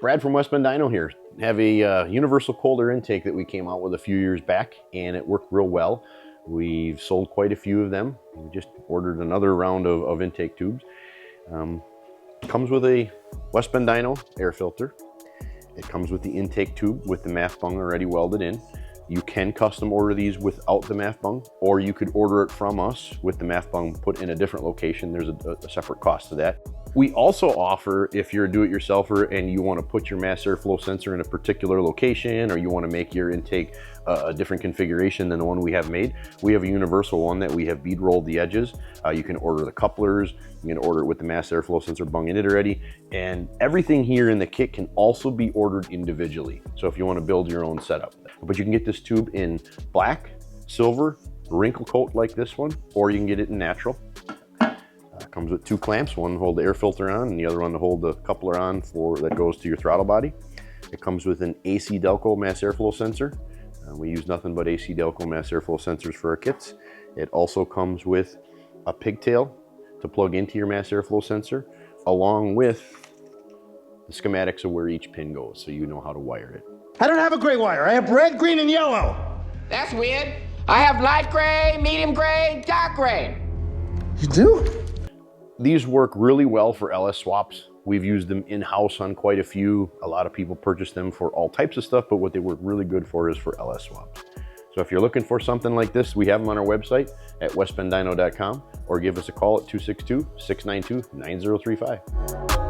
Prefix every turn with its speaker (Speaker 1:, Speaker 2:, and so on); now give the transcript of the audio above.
Speaker 1: Brad from West Bend Dyno here. Have a universal cold air intake that we came out with a few years back, and it worked real well. We've sold quite a few of them. We just ordered another round of intake tubes. Comes with a West Bend Dyno air filter. It comes with the intake tube with the MAF bung already welded in. You can custom order these without the MAF bung, or you could order it from us with the MAF bung put in a different location. There's a separate cost to that. We also offer, if you're a do-it-yourselfer and you want to put your mass airflow sensor in a particular location, or you want to make your intake a different configuration than the one we have made, we have a universal one that we have bead rolled the edges. You can order the couplers, you can order it with the mass airflow sensor bung in it already, and everything here in the kit can also be ordered individually. So if you want to build your own setup. But you can get this tube in black, silver, wrinkle coat like this one, or you can get it in natural. Comes with two clamps, one to hold the air filter on and the other one to hold the coupler on that goes to your throttle body. It comes with an AC Delco mass airflow sensor. We use nothing but AC Delco mass airflow sensors for our kits. It also comes with a pigtail to plug into your mass airflow sensor, along with the schematics of where each pin goes, so you know how to wire it.
Speaker 2: I don't have a gray wire. I have red, green, and yellow.
Speaker 3: That's weird. I have light gray, medium gray, dark gray.
Speaker 2: You do?
Speaker 1: These work really well for LS swaps. We've used them in-house on quite a few. A lot of people purchase them for all types of stuff, but what they work really good for is for LS swaps. So if you're looking for something like this, we have them on our website at westbenddyno.com, or give us a call at 262-692-9035.